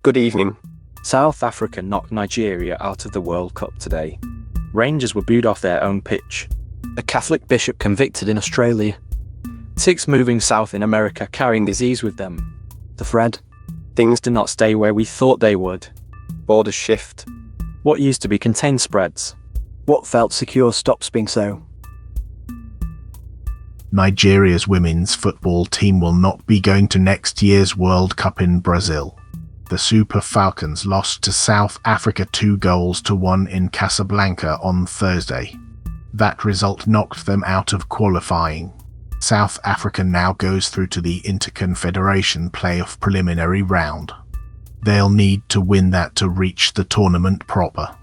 Good evening. South Africa knocked Nigeria out of the World Cup today. Rangers were booed off their own pitch. A Catholic bishop convicted in Australia. Ticks moving south in America carrying disease with them. The thread. Things do not stay where we thought they would. Borders shift. What used to be contained spreads. What felt secure stops being so. Nigeria's women's football team will not be going to next year's World Cup in Brazil. The Super Falcons lost to South Africa 2-1 in Casablanca on Thursday. That result knocked them out of qualifying. South Africa now goes through to the Interconfederation playoff preliminary round. They'll need to win that to reach the tournament proper.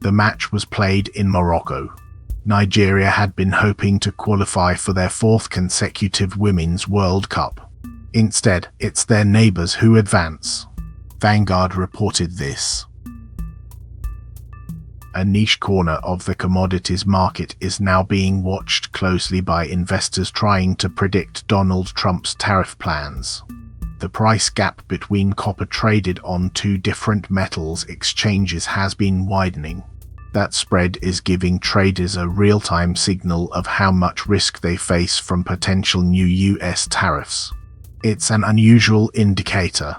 The match was played in Morocco. Nigeria had been hoping to qualify for their fourth consecutive Women's World Cup. Instead, it's their neighbours who advance. Vanguard reported this. A niche corner of the commodities market is now being watched closely by investors trying to predict Donald Trump's tariff plans. The price gap between copper traded on two different metals exchanges has been widening. That spread is giving traders a real-time signal of how much risk they face from potential new US tariffs. It's an unusual indicator.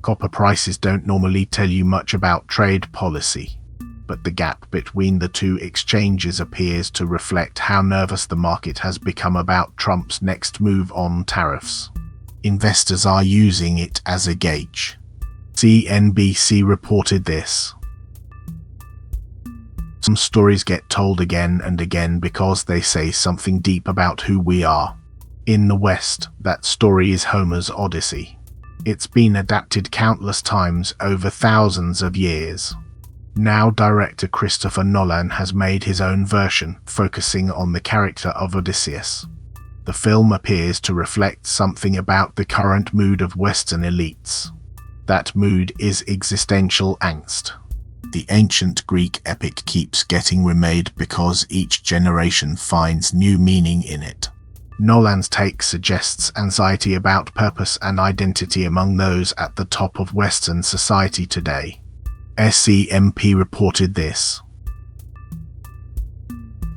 Copper prices don't normally tell you much about trade policy, but the gap between the two exchanges appears to reflect how nervous the market has become about Trump's next move on tariffs. Investors are using it as a gauge. CNBC reported this. Some stories get told again and again because they say something deep about who we are. In the West, that story is Homer's Odyssey. It's been adapted countless times over thousands of years. Now director Christopher Nolan has made his own version, focusing on the character of Odysseus. The film appears to reflect something about the current mood of Western elites. That mood is existential angst. The ancient Greek epic keeps getting remade because each generation finds new meaning in it. Nolan's take suggests anxiety about purpose and identity among those at the top of Western society today. SCMP reported this.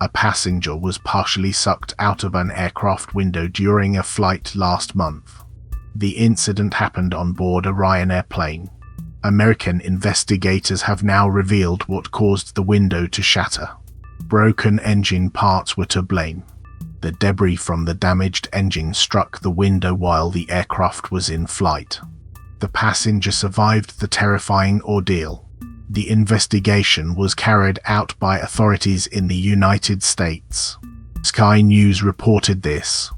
A passenger was partially sucked out of an aircraft window during a flight last month. The incident happened on board a Ryanair plane. American investigators have now revealed what caused the window to shatter. Broken engine parts were to blame. The debris from the damaged engine struck the window while the aircraft was in flight. The passenger survived the terrifying ordeal. The investigation was carried out by authorities in the United States. Sky News reported this.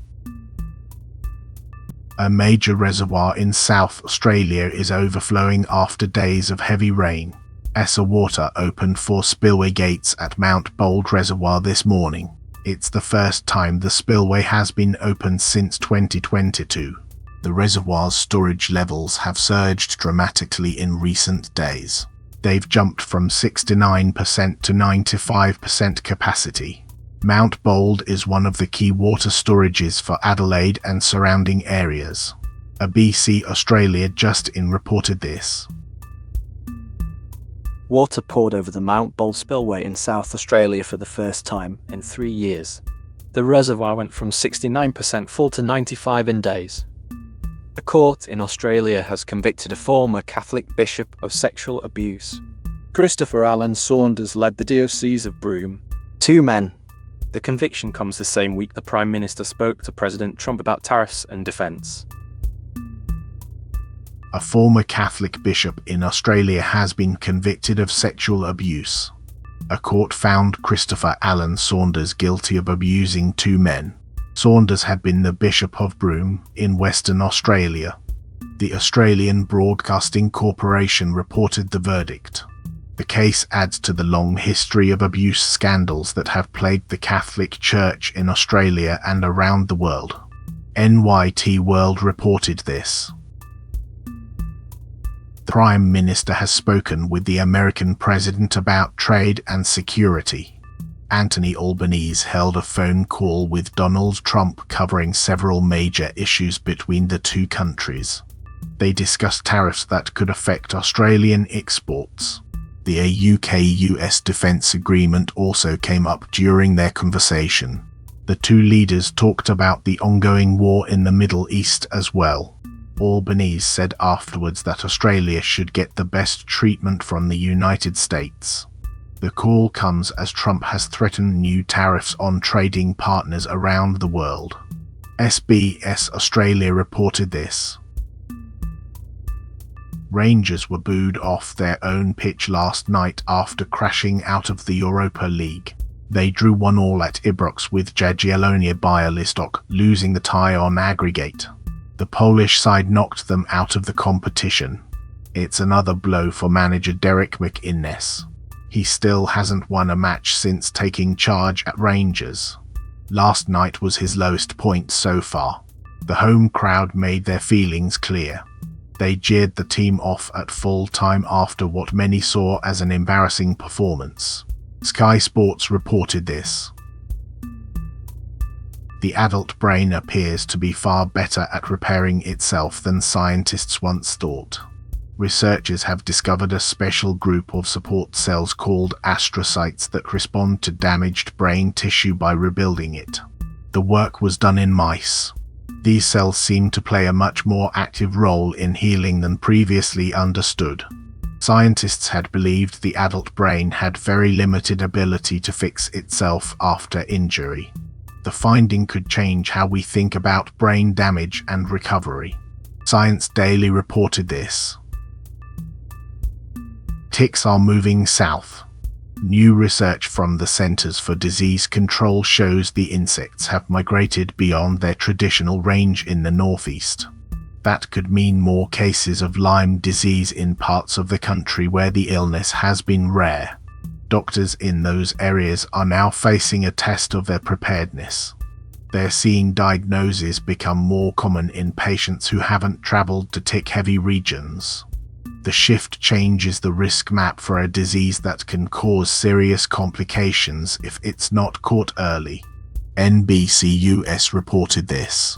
A major reservoir in South Australia is overflowing after days of heavy rain. ESA water opened for spillway gates at Mount Bold Reservoir this morning. It's the first time the spillway has been opened since 2022. The reservoir's storage levels have surged dramatically in recent days. They've jumped from 69% to 95% capacity. Mount Bold is one of the key water storages for Adelaide and surrounding areas. ABC Australia just reported this. Water poured over the Mount Bold spillway in South Australia for the first time in 3 years. The reservoir went from 69% full to 95% in days. A court in Australia has convicted a former Catholic bishop of sexual abuse. Christopher Alan Saunders led the Diocese of Broome. 2 men. The conviction comes the same week the Prime Minister spoke to President Trump about tariffs and defence. A former Catholic bishop in Australia has been convicted of sexual abuse. A court found Christopher Alan Saunders guilty of abusing 2 men. Saunders had been the Bishop of Broome in Western Australia. The Australian Broadcasting Corporation reported the verdict. The case adds to the long history of abuse scandals that have plagued the Catholic Church in Australia and around the world. NYT World reported this. The Prime Minister has spoken with the American President about trade and security. Anthony Albanese held a phone call with Donald Trump covering several major issues between the two countries. They discussed tariffs that could affect Australian exports. The UK-US defence agreement also came up during their conversation. The two leaders talked about the ongoing war in the Middle East as well. Albanese said afterwards that Australia should get the best treatment from the United States. The call comes as Trump has threatened new tariffs on trading partners around the world. SBS Australia reported this. Rangers were booed off their own pitch last night after crashing out of the Europa League. They drew 1-1 at Ibrox with Jagiellonia Bialystok losing the tie on aggregate. The Polish side knocked them out of the competition. It's another blow for manager Derek McInnes. He still hasn't won a match since taking charge at Rangers. Last night was his lowest point so far. The home crowd made their feelings clear. They jeered the team off at full time after what many saw as an embarrassing performance. Sky Sports reported this. The adult brain appears to be far better at repairing itself than scientists once thought. Researchers have discovered a special group of support cells called astrocytes that respond to damaged brain tissue by rebuilding it. The work was done in mice. These cells seem to play a much more active role in healing than previously understood. Scientists had believed the adult brain had very limited ability to fix itself after injury. The finding could change how we think about brain damage and recovery. ScienceDaily reported this. Ticks are moving south. New research from the Centers for Disease Control shows the insects have migrated beyond their traditional range in the northeast. That could mean more cases of Lyme disease in parts of the country where the illness has been rare. Doctors in those areas are now facing a test of their preparedness. They're seeing diagnoses become more common in patients who haven't traveled to tick-heavy regions. The shift changes the risk map for a disease that can cause serious complications if it's not caught early. NBC US reported this.